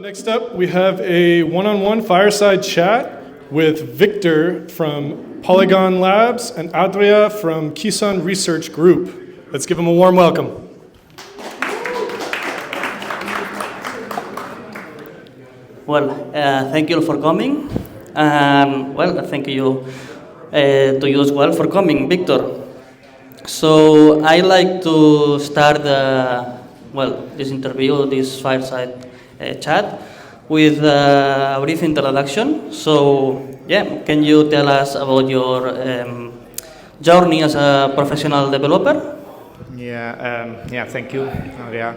next up, we have a one-on-one fireside chat with Victor from Polygon Labs and Adrià from KISON Research Group. Let's give them a warm welcome. Well, thank you for coming. Well, thank you to you as well for coming, Victor. So I like to start this interview, this fireside chat, with a brief introduction. So, yeah, can you tell us about your journey as a professional developer? Thank you, Adrià.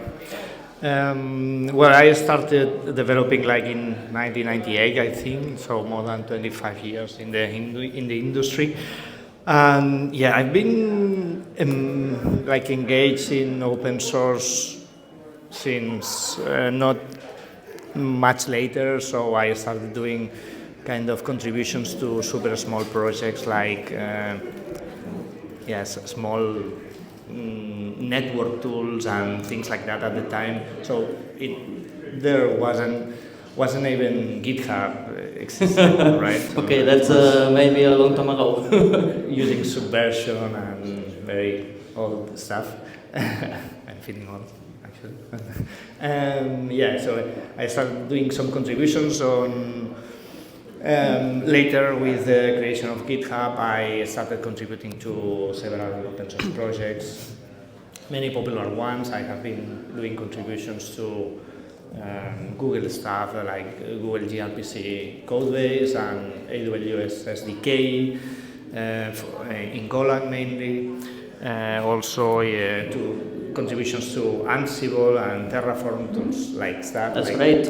Well, I started developing like in 1998, I think, so more than 25 years in the industry. And yeah, I've been engaged in open source since not much later. So I started doing kind of contributions to super small projects like small network tools and things like that at the time. So there wasn't even GitHub existing, right? So okay, that's maybe a long time ago. Using Subversion and very old stuff. I'm feeling old, actually. So I started doing some contributions on. Later, with the creation of GitHub, I started contributing to several open source projects, many popular ones. I have been doing contributions to Google stuff like Google gRPC codebase and AWS SDK in Golang mainly. Also to contributions to Ansible and Terraform tools like that. That's great.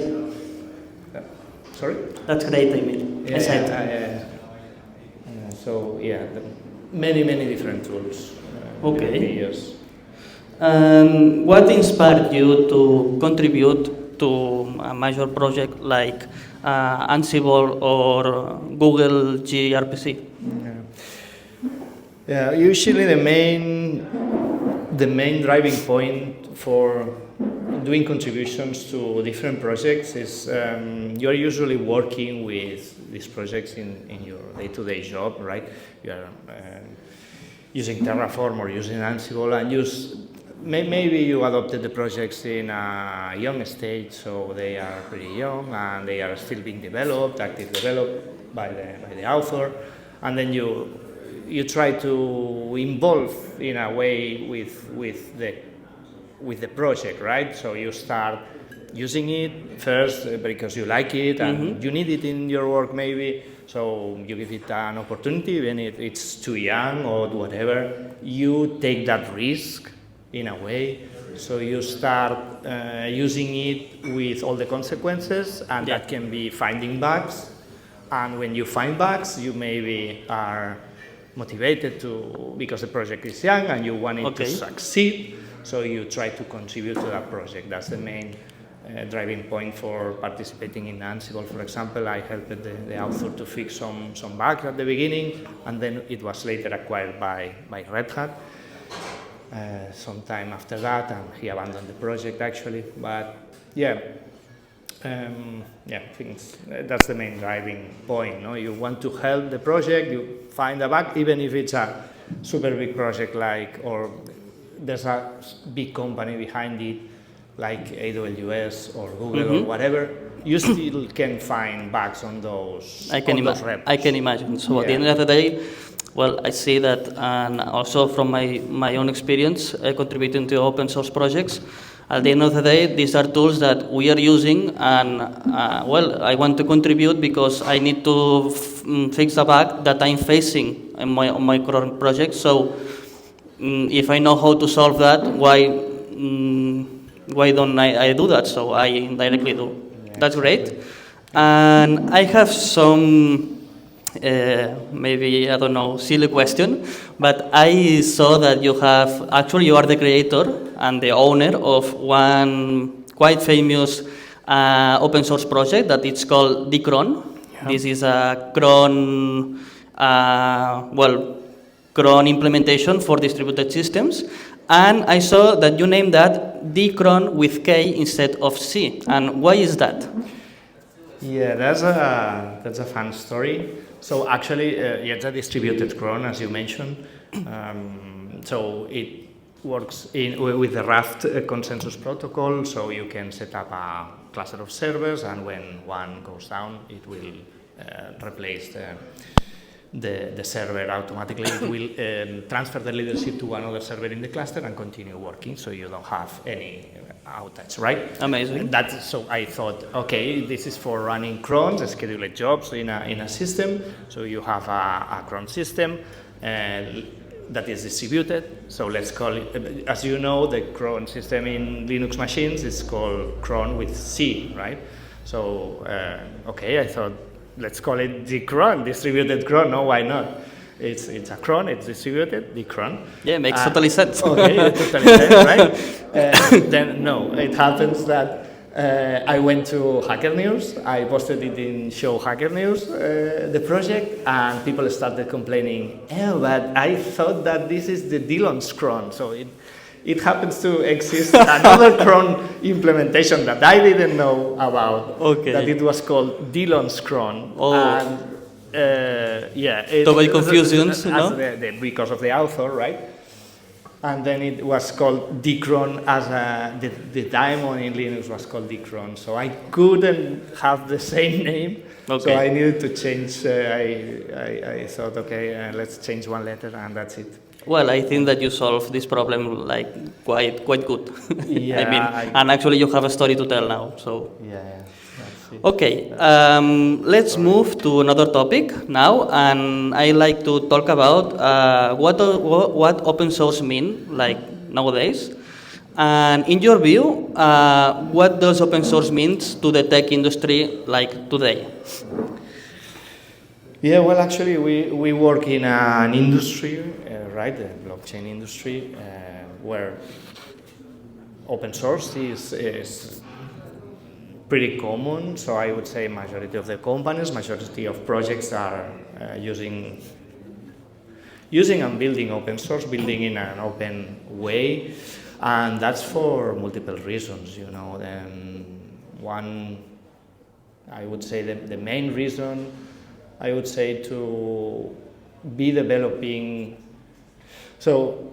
Sorry? That's great, I mean. Many different tools. Okay. Years. What inspired you to contribute to a major project like Ansible or Google gRPC? Usually the main driving point for doing contributions to different projects is you're usually working with these projects in your day-to-day job, right? You are using Terraform or using Ansible, and maybe you adopted the projects in a young stage, so they are pretty young and they are still being developed, actively developed by the author, and then you try to involve in a way with the project, right? So you start using it first because you like it and you need it in your work maybe, so you give it an opportunity, even if it's too young or whatever. You take that risk in a way, so you start using it with all the consequences, and that can be finding bugs. And when you find bugs, you maybe are motivated because the project is young and you want it to succeed. So you try to contribute to that project. That's the main driving point for participating in Ansible. For example, I helped the author to fix some bugs at the beginning, and then it was later acquired by Red Hat some time after that, and he abandoned the project actually. But I think that's the main driving point. No? You want to help the project, you find a bug, even if it's a super big project or there's a big company behind it, like AWS or Google or whatever, you still can find bugs on those. I can imagine. So at the end of the day, well, I see that, and also from my own experience contributing to open source projects, at the end of the day, these are tools that we are using, and I want to contribute because I need to fix a bug that I'm facing on my current project. So if I know how to solve that, why don't I do that? So I indirectly do. That's great. And I have some maybe, I don't know, silly question, but I saw that you are the creator and the owner of one quite famous open source project that it's called dcron. Yeah. This is a cron implementation for distributed systems. And I saw that you named that dcron with K instead of C. And why is that? Yeah, that's a fun story. So actually, yeah, it's a distributed cron, as you mentioned. So it works with the Raft consensus protocol. So you can set up a cluster of servers, and when one goes down, it will replace the server automatically. It will transfer the leadership to another server in the cluster and continue working, so you don't have any outage, right? Amazing. So I thought, okay, this is for running crons, scheduled jobs in a system. So you have a cron system that is distributed. So let's call it, as you know, the cron system in Linux machines is called cron with C, right? So, okay, I thought, let's call it dcron, distributed cron. No, why not? It's a cron, it's distributed, dcron. Yeah, makes totally sense. Okay, totally sense, right? Then, no, it happens that I went to Hacker News. I posted it in Show Hacker News, the project, and people started complaining, oh, but I thought that this is the Dillon's cron. So it happens to exist another cron implementation that I didn't know about, okay. That it was called Dillon's cron. Oh. And, yeah. Double confusions, no? Because of the author, right? And then it was called dcron as the daemon in Linux was called dcron. So I couldn't have the same name. Okay. So I needed to change. I thought, okay, let's change one letter, and that's it. Well, I think that you solved this problem like quite good. Yeah, I mean, and actually you have a story to tell now. So. Yeah. That's it. Okay, let's move to another topic now, and I like to talk about what open source mean like nowadays, and in your view, what does open source means to the tech industry like today? Yeah, well, actually, we work in an industry, right, the blockchain industry, where open source is pretty common. So I would say majority of the companies, majority of projects are using and building open source, building in an open way, and that's for multiple reasons. You know, one, I would say the main reason, I would say, to be developing. So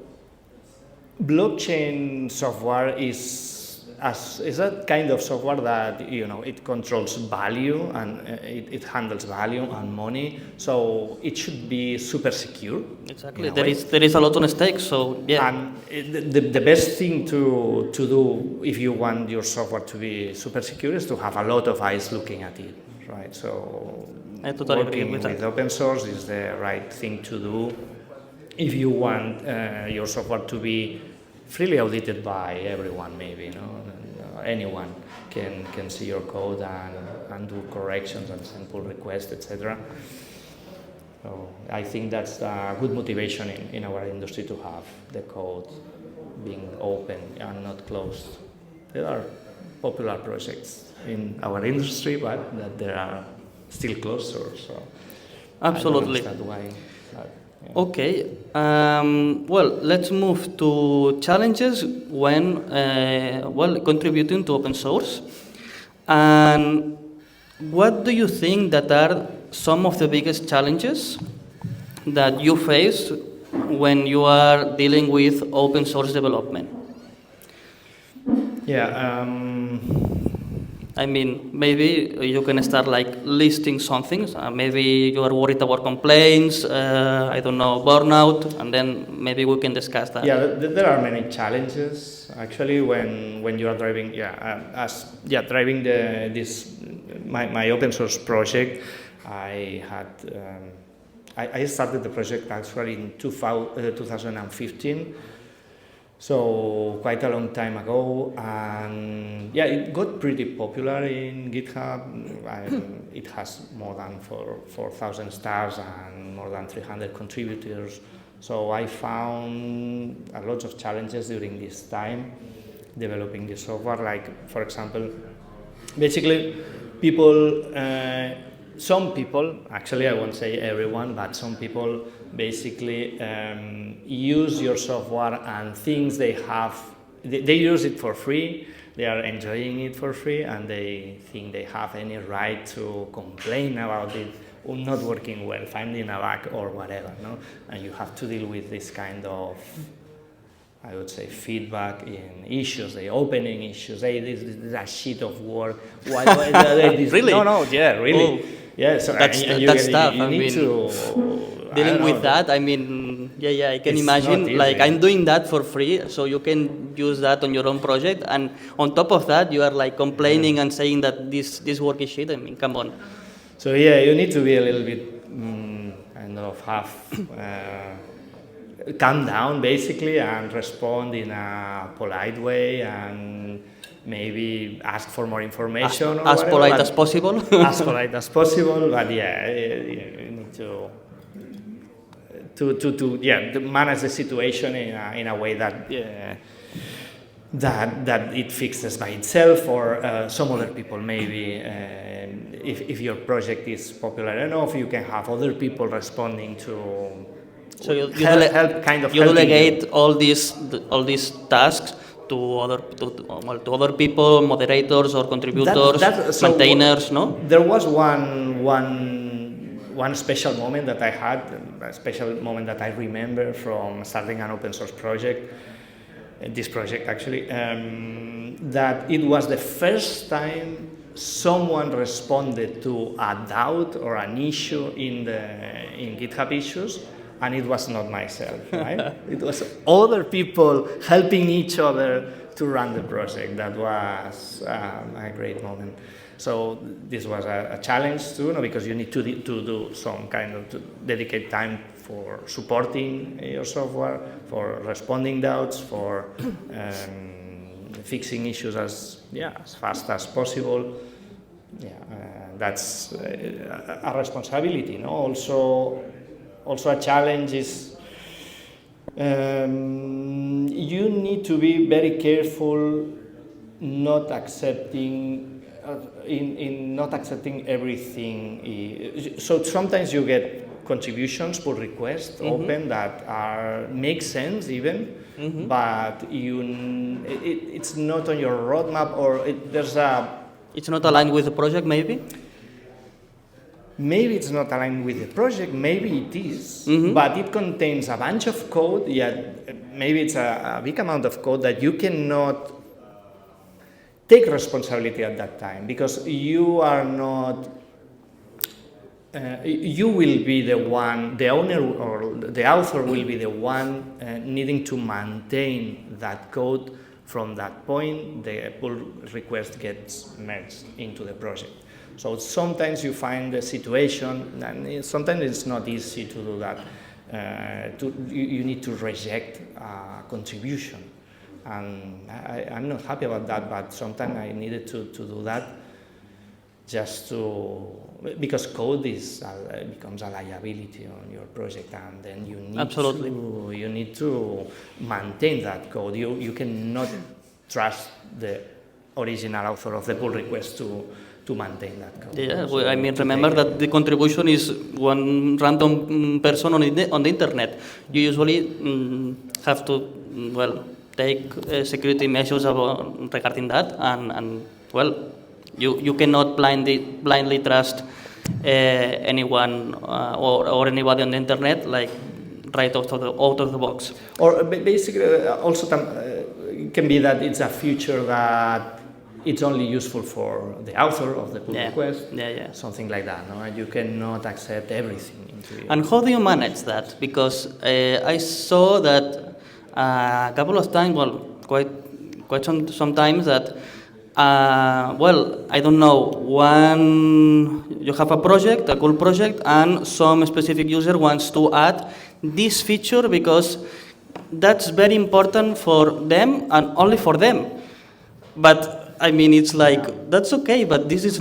blockchain software is that kind of software that, you know, it controls value and it handles value and money. So it should be super secure. Exactly. There is a lot on stake. So yeah. And the best thing to do if you want your software to be super secure is to have a lot of eyes looking at it, right? So I totally agree working with open source is the right thing to do if you want your software to be freely audited by everyone, maybe, you know, anyone can see your code and do corrections and send pull requests, etc. So I think that's a good motivation in our industry to have the code being open and not closed. There are popular projects in our industry, but that there are still closed source. So absolutely. I don't understand why. Yeah. Okay, well, let's move to challenges when, contributing to open source. And what do you think that are some of the biggest challenges that you face when you are dealing with open source development? Yeah. I mean, maybe you can start like listing some things. Maybe you are worried about complaints, I don't know, burnout, and then maybe we can discuss that. Yeah, there are many challenges actually when you are driving. Driving my open source project. I started the project actually in 2015. So quite a long time ago, and yeah, it got pretty popular in GitHub. It has more than 4,000 stars and more than 300 contributors. So I found a lot of challenges during this time developing the software. Like, for example, basically some people, actually I won't say everyone, but some people basically use your software and things they have, they use it for free, they are enjoying it for free, and they think they have any right to complain about it or not working well, finding a bug or whatever, no? And you have to deal with this kind of, I would say, feedback in issues, the opening issues. Hey, this is a sheet of work. Why this? Really? No, yeah, really. Oh, yeah, so that's tough. You need to dealing with that. I mean, yeah, I can imagine. Like, I'm doing that for free, so you can use that on your own project. And on top of that, you are like complaining and saying that this work is shit. I mean, come on. So yeah, you need to be a little bit kind of calm down basically and respond in a polite way and maybe ask for more information. As polite as possible. As polite as possible, but yeah, you need to manage the situation in a way that that it fixes by itself, or some other people maybe. If your project is popular enough, you can have other people responding to. So you delegate all these tasks to other people, moderators or contributors, maintainers, no? There was one special moment that I had, a special moment that I remember from starting an open source project, this project actually, that it was the first time someone responded to a doubt or an issue in GitHub issues, and it was not myself, right? It was other people helping each other to run the project. That was a great moment. So this was a challenge too, because you need to do some kind of to dedicate time for supporting your software, for responding doubts, for fixing issues as fast as possible. That's a responsibility. No, also a challenge is you need to be very careful not accepting not accepting everything. So sometimes you get contributions, pull requests, open that make sense even, but it's not on your roadmap, or it's not aligned with the project, maybe? Maybe it's not aligned with the project, maybe it is, but it contains a bunch of code, maybe it's a big amount of code that you cannot take responsibility at that time, because you are not, you will be the one, the owner or the author will be the one needing to maintain that code. From that point, the pull request gets merged into the project. So sometimes you find a situation, and sometimes it's not easy to do that. You need to reject a contribution. And I'm not happy about that, but sometimes I needed to do that just because code becomes a liability on your project, and then you need to maintain that code. You cannot trust the original author of the pull request to maintain that code. Yeah, well, I mean, remember that the contribution is one random person on the internet. You usually have to, take security measures regarding that, and you cannot blindly trust anyone or anybody on the internet, like right out of the box. Or basically, also it can be that it's a feature that it's only useful for the author of the pull request, something like that. No, and you cannot accept everything into it. And how do you manage that? Because I saw that a couple of times, quite sometimes that. I don't know, you have a project, a cool project, and some specific user wants to add this feature because that's very important for them and only for them. But I mean, it's like, that's okay, but this is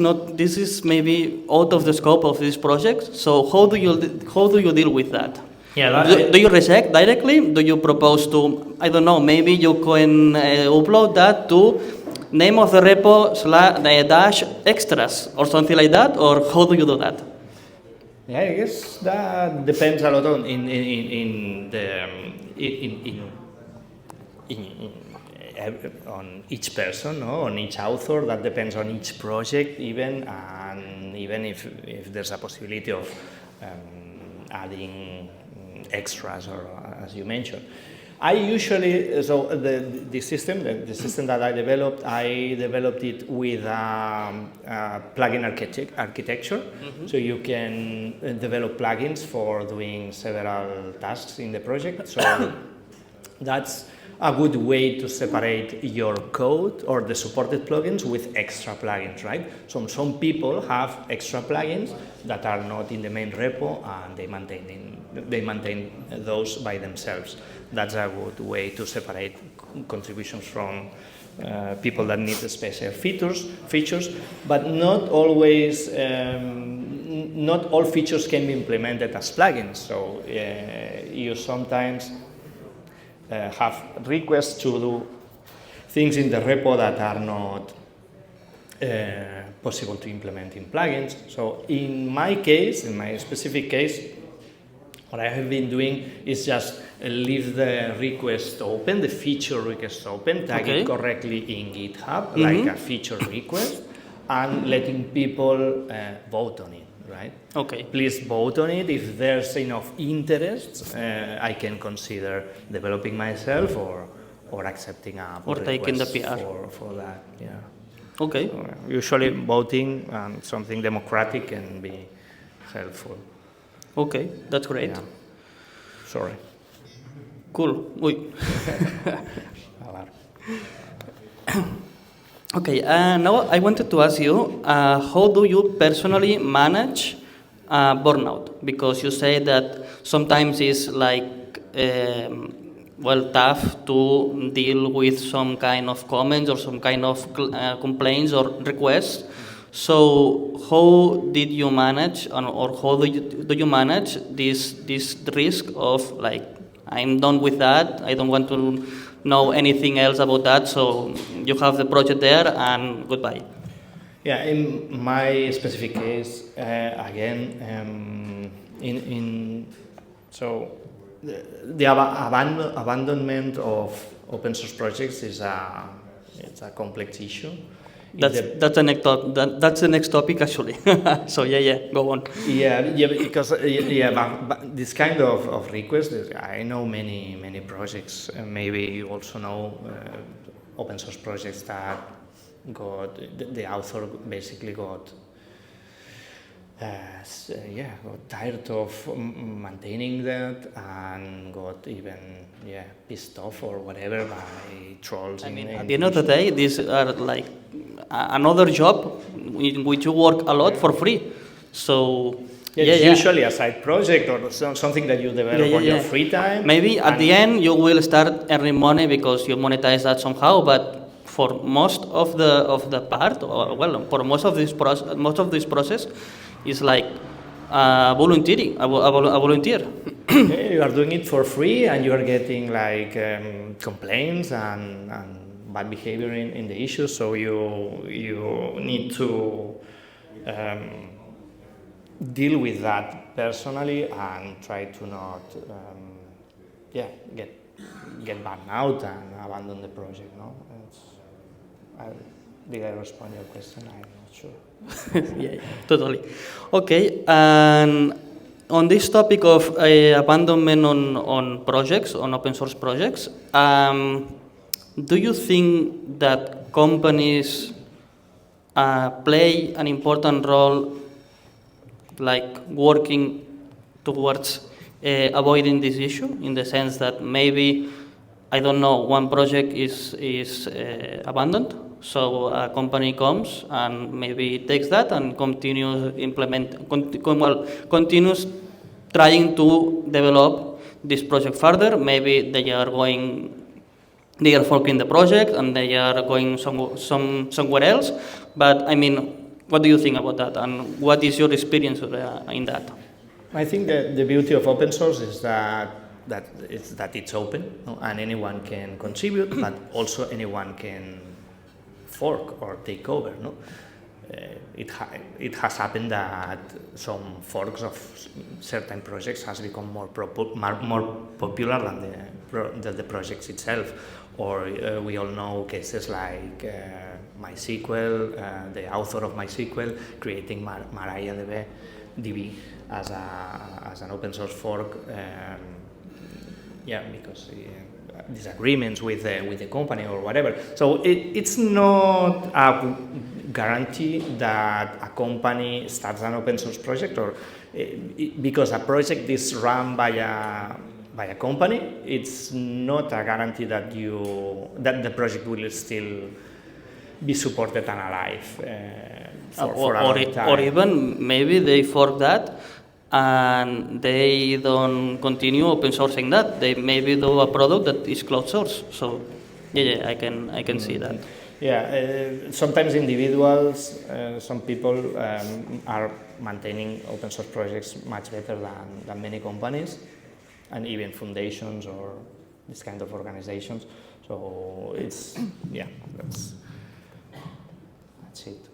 maybe out of the scope of this project. So how do you deal with that? Do you reject directly? Do you propose to, I don't know, maybe you can upload that to name of the repo / extras or something like that, or how do you do that? Yeah, I guess that depends a lot on on each person, no? On each author. That depends on each project, and even if there's a possibility of adding extras, or as you mentioned. I usually, so the system that I developed it with plugin architecture. Mm-hmm. So you can develop plugins for doing several tasks in the project. So that's a good way to separate your code or the supported plugins with extra plugins, right? So some people have extra plugins that are not in the main repo, and they maintain those by themselves. That's a good way to separate contributions from people that need special features, but not always. Not all features can be implemented as plugins. So you sometimes have requests to do things in the repo that are not possible to implement in plugins. So in my specific case, what I have been doing is just leave the request open, the feature request open, tag it correctly in GitHub, like a feature request, and letting people vote on it. Right? Okay. Please vote on it. If there's enough interest, I can consider developing myself or accepting a or taking the PR for that. Yeah. Okay. So, usually voting and something democratic can be helpful. Okay, that's great. Yeah. Sorry. Cool. Okay, now I wanted to ask you, how do you personally manage burnout? Because you say that sometimes it's like, tough to deal with some kind of comments or some kind of complaints or requests. So how did you manage, or how do you manage this risk of like, I'm done with that, I don't want to know anything else about that, so you have the project there and goodbye? Yeah, in my specific case, so the abandonment of open source projects it's a complex issue. That's the next topic actually. So go on. Because but this kind of request, I know many projects. Maybe you also know open source projects that got the author basically got tired of maintaining that and got even pissed off or whatever by trolls. I mean, at the end of the day, these are like another job in which you work a lot for free. So usually a side project or something that you develop on your free time. Maybe at the end you will start earning money because you monetize that somehow, but for most of the part, for most of this process, is like volunteering. A volunteer. You are doing it for free, and you are getting like complaints and bad behavior in the issues. So you need to deal with that personally and try to not get burned out and abandon the project. No, did I respond to your question? I'm not sure. Yeah, totally. Okay, and on this topic of abandonment on projects, on open source projects, do you think that companies play an important role, like working towards avoiding this issue, in the sense that maybe, I don't know, one project is abandoned, so a company comes and maybe takes that and continues continues trying to develop this project further. Maybe they are forking the project and they are going somewhere else. But I mean, what do you think about that, and what is your experience in that? I think that the beauty of open source is that it's open, no? And anyone can contribute, but also anyone can fork or take over. No? it has happened that some forks of certain projects has become more popular than the projects itself. Or we all know cases like MySQL, the author of MySQL creating MariaDB as an open source fork. Because disagreements with the company or whatever. So it's not a guarantee that a company starts an open source project, or because a project is run by a company, it's not a guarantee that the project will still be supported and alive for a long time. Or even maybe they fork that and they don't continue open sourcing that. They maybe do a product that is cloud source. So I can see that. Sometimes individuals, some people are maintaining open source projects much better than many companies, and even foundations or this kind of organizations. So it's that's it.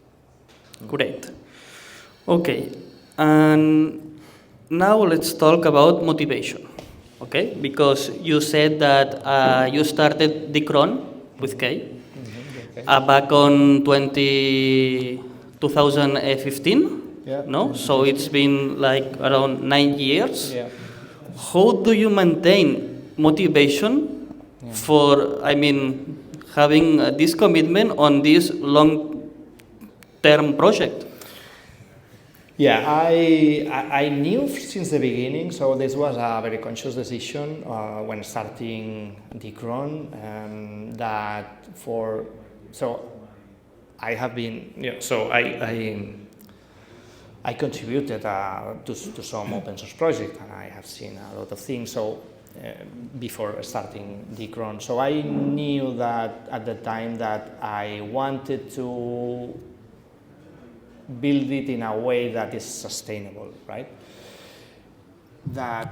Great. Okay, and now let's talk about motivation. Okay, because you said that you started the cron with K. Back on 2015, no? So it's been like around 9 years. Yeah. How do you maintain motivation for, having this commitment on this long-term project? Yeah, I knew since the beginning, so this was a very conscious decision when starting the cron, I have been, I contributed to some open source project, and I have seen a lot of things. So before starting the cron, so I knew that at the time that I wanted to build it in a way that is sustainable, right? That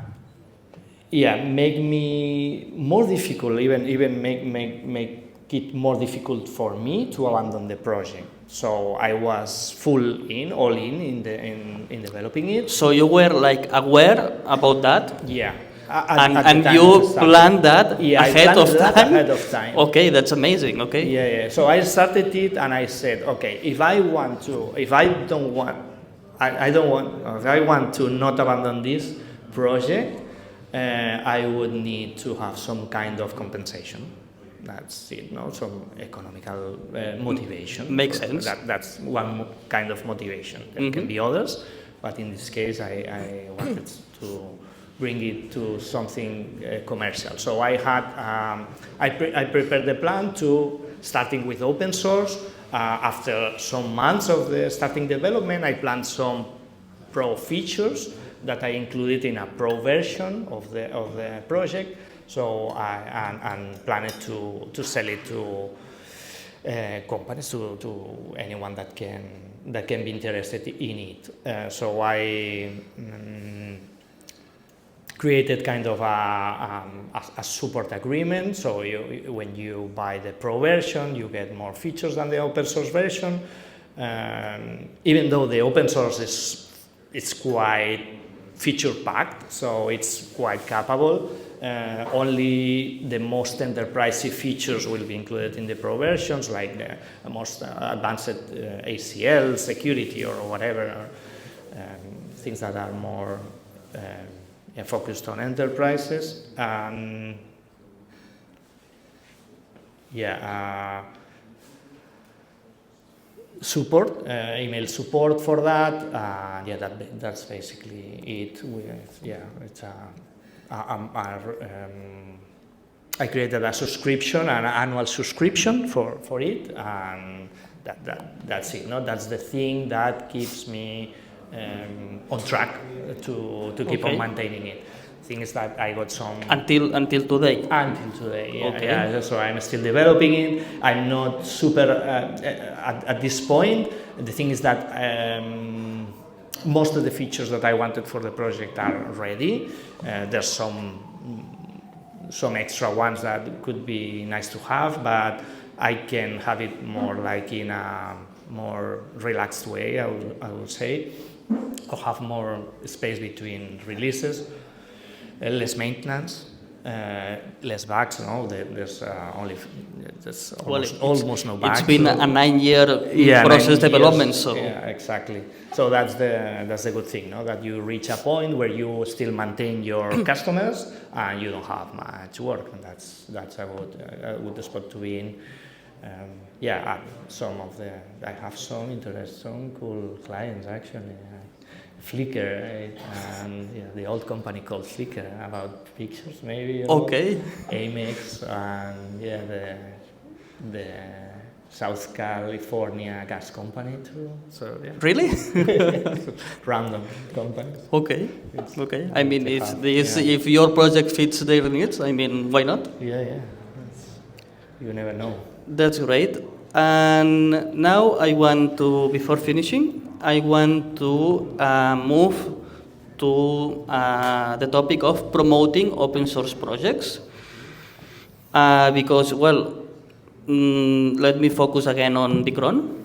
make me more difficult, even make it more difficult for me to abandon the project. So I was all in developing it. So you were like aware about that? Yeah. And you planned that ahead of time? Ahead of time. Okay, that's amazing. Okay. Yeah. So I started it, and I said, okay, if I want to not abandon this project, I would need to have some kind of compensation. That's it, no? Some economical motivation. Makes sense. That's one kind of motivation. There can be others, but in this case, I wanted to bring it to something commercial. So I prepared the plan to starting with open source. After some months of the starting development, I planned some pro features that I included in a pro version of the project. So and planned to sell it to companies, to anyone that can be interested in it. So I created kind of a support agreement. So when you buy the pro version, you get more features than the open source version. Even though the open source is quite feature packed, so it's quite capable. Only the most enterprisey features will be included in the pro versions, like the most advanced ACL, security, or whatever, things that are more focused on enterprises. Support, email support for that. That's basically it. I created a subscription, an annual subscription for it, and that's it. No, that's the thing that keeps me on track to keep on maintaining it. Thing is that I got some until today. Until today, yeah. Okay. Yeah, so I'm still developing it. I'm not super at this point. The thing is that most of the features that I wanted for the project are ready. There's some extra ones that could be nice to have, but I can have it more like in a more relaxed way, I would say, or have more space between releases, less maintenance, less bugs. No, there's almost no bugs. It's been a 9-year process development, so yeah, exactly. So that's the good thing, no? That you reach a point where you still maintain your customers and you don't have much work, and that's a good spot to be in. I have some interest, some cool clients actually. Flickr, and the old company called Flickr, about pictures maybe. Okay. Amex, and the South California gas company too. So yeah. Really? Random companies. Okay. I mean, if your project fits their needs, I mean, why not? Yeah. You never know. That's great. And now I want to, before finishing, I want to move to the topic of promoting open source projects. Because, let me focus again on the cron.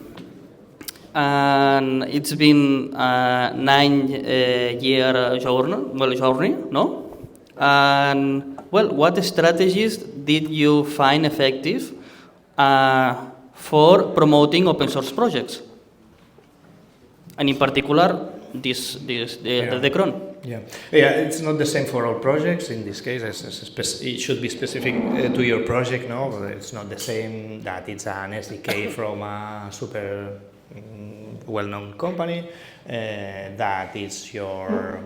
And it's been a 9-year journey, no? And, what strategies did you find effective for promoting open source projects? And in particular, the cron. Yeah, it's not the same for all projects. In this case, it should be specific to your project. No, it's not the same that it's an SDK from a super well-known company, that it's your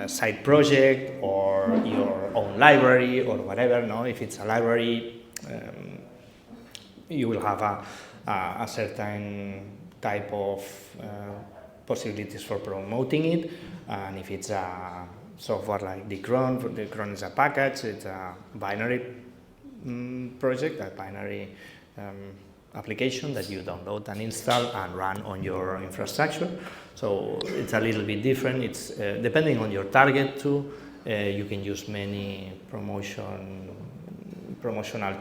side project or your own library or whatever. No, if it's a library, you will have a certain type of possibilities for promoting it, and if it's a software like the cron is a package, it's a binary project, a binary application that you download and install and run on your infrastructure. So it's a little bit different. It's depending on your target too. You can use many promotional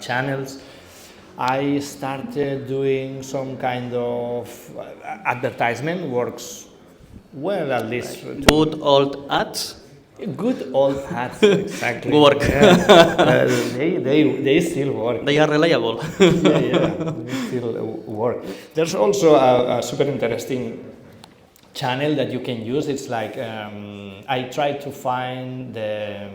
channels. I started doing some kind of advertisement, works well, at least. Good old ads? Good old ads, exactly. Work. Yeah. They still work. They are reliable. Yeah, they still work. There's also a super interesting channel that you can use. It's like, I try to find the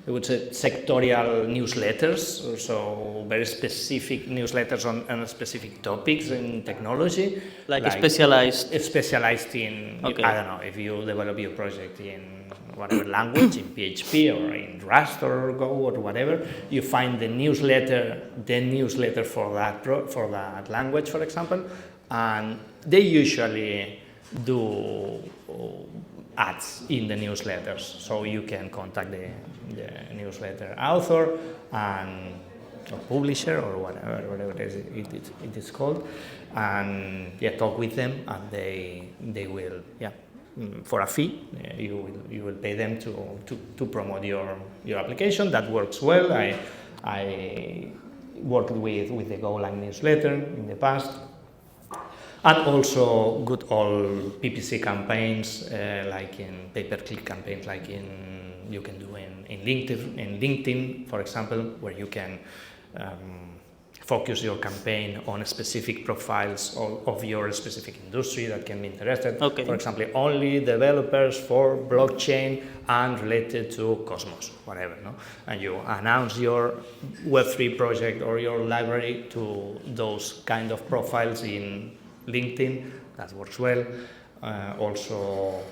I would say sectorial newsletters, so very specific newsletters on specific topics in technology. Like specialized? It's specialized in, okay. I don't know, if you develop your project in whatever language, in PHP or in Rust or Go or whatever, you find the newsletter for that language, for example, and they usually do ads in the newsletters, so you can contact the newsletter author and or publisher or whatever it is called, and talk with them, and they will for a fee you will pay them to promote your application. That works well. I worked with the Golang newsletter in the past. And also good old PPC campaigns, like in pay-per-click campaigns, like you can do in LinkedIn, for example, where you can focus your campaign on specific profiles of your specific industry that can be interested. Okay. For example, only developers for blockchain and related to Cosmos, whatever, no? And you announce your Web3 project or your library to those kind of profiles in LinkedIn. That works well. Also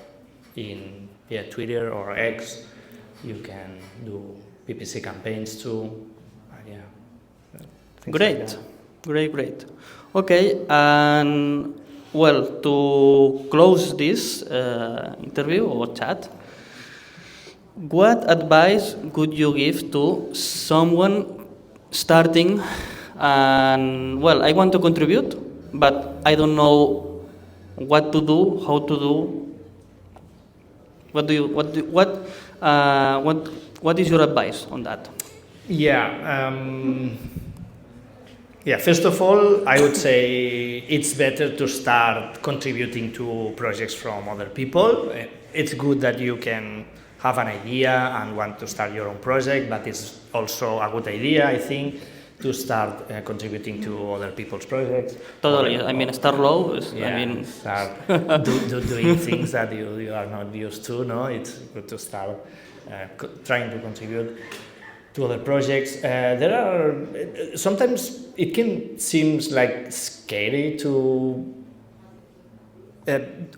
in Twitter or X, you can do PPC campaigns too. Great. Okay, and to close this interview or chat, what advice would you give to someone starting and I want to contribute, but I don't know what to do, how to do? What is your advice on that? Yeah, first of all, I would say it's better to start contributing to projects from other people. It's good that you can have an idea and want to start your own project, but it's also a good idea, I think, to start contributing to other people's projects. Totally. I mean, start low. Start doing things that you are not used to. No, it's good to start trying to contribute to other projects. There are sometimes it can seems like scary to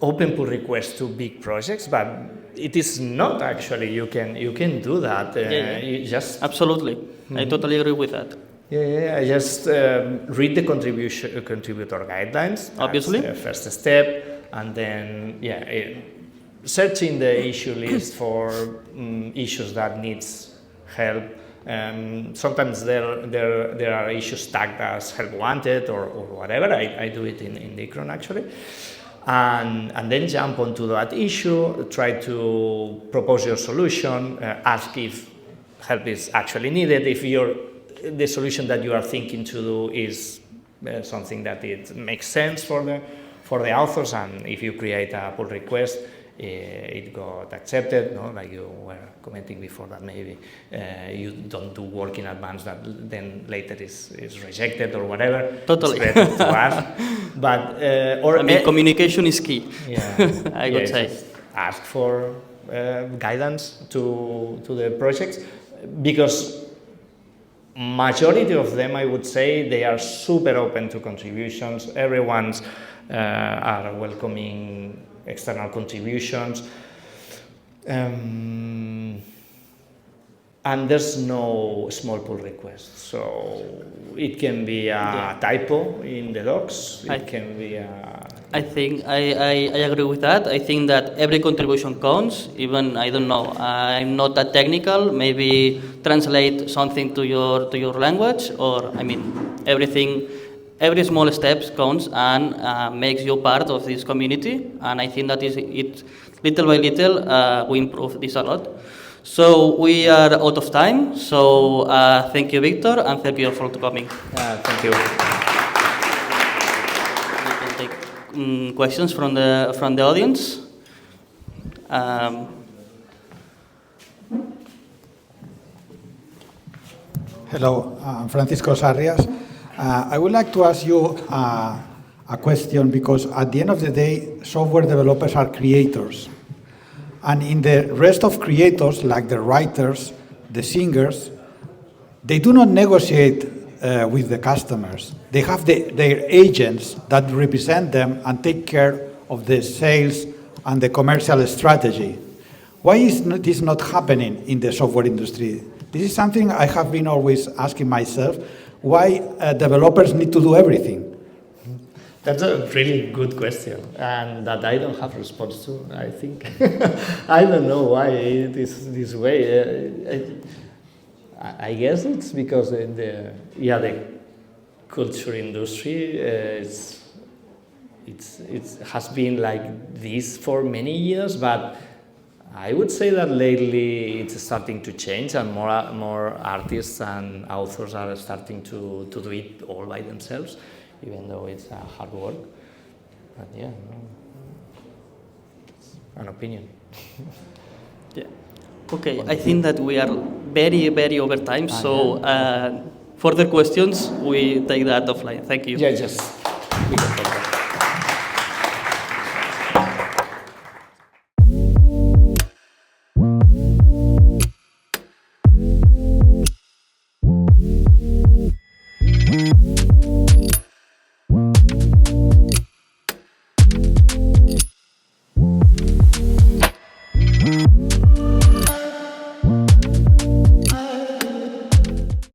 open pull requests to big projects, but it is not actually. You can do that. You just absolutely. I totally agree with that. Yeah. I just read the contributor guidelines. Obviously, that's the first step, and then searching the issue list for issues that needs help. Sometimes there are issues tagged as help wanted or whatever. I do it in Dicron actually, and then jump onto that issue, try to propose your solution, ask if help is actually needed, if the solution that you are thinking to do is something that it makes sense for the authors, and if you create a pull request, it got accepted, no? Like you were commenting before that maybe you don't do work in advance that then later is rejected or whatever. Totally. It's better to ask. But communication is key. Yeah, I would say. Ask for guidance to the projects, because majority of them, I would say, they are super open to contributions. Everyone's are welcoming external contributions, and there's no small pull request, so it can be a typo in the docs. It can be a... I think I agree with that. I think that every contribution counts. Even, I don't know, I'm not that technical. Maybe translate something to your language, or I mean, every small step counts and makes you part of this community. And I think that is it. Little by little, we improve this a lot. So we are out of time. So thank you, Victor, and thank you for coming. Thank you. Questions from the audience. Hello, I'm Francisco Sarrias. I would like to ask you a question, because at the end of the day, software developers are creators. And in the rest of creators, like the writers, the singers, they do not negotiate with the customers. They have their agents that represent them and take care of the sales and the commercial strategy. Why is this not happening in the software industry? This is something I have been always asking myself, why developers need to do everything. That's a really good question, and that I don't have a response to, I think. I don't know why it is this way. I guess it's because the culture industry it has been like this for many years, but I would say that lately it's starting to change, and more artists and authors are starting to do it all by themselves, even though it's hard work. But yeah, it's an opinion. Yeah. Okay, I think that we are very, very over time, so further questions, we take that offline. Thank you. Yeah, just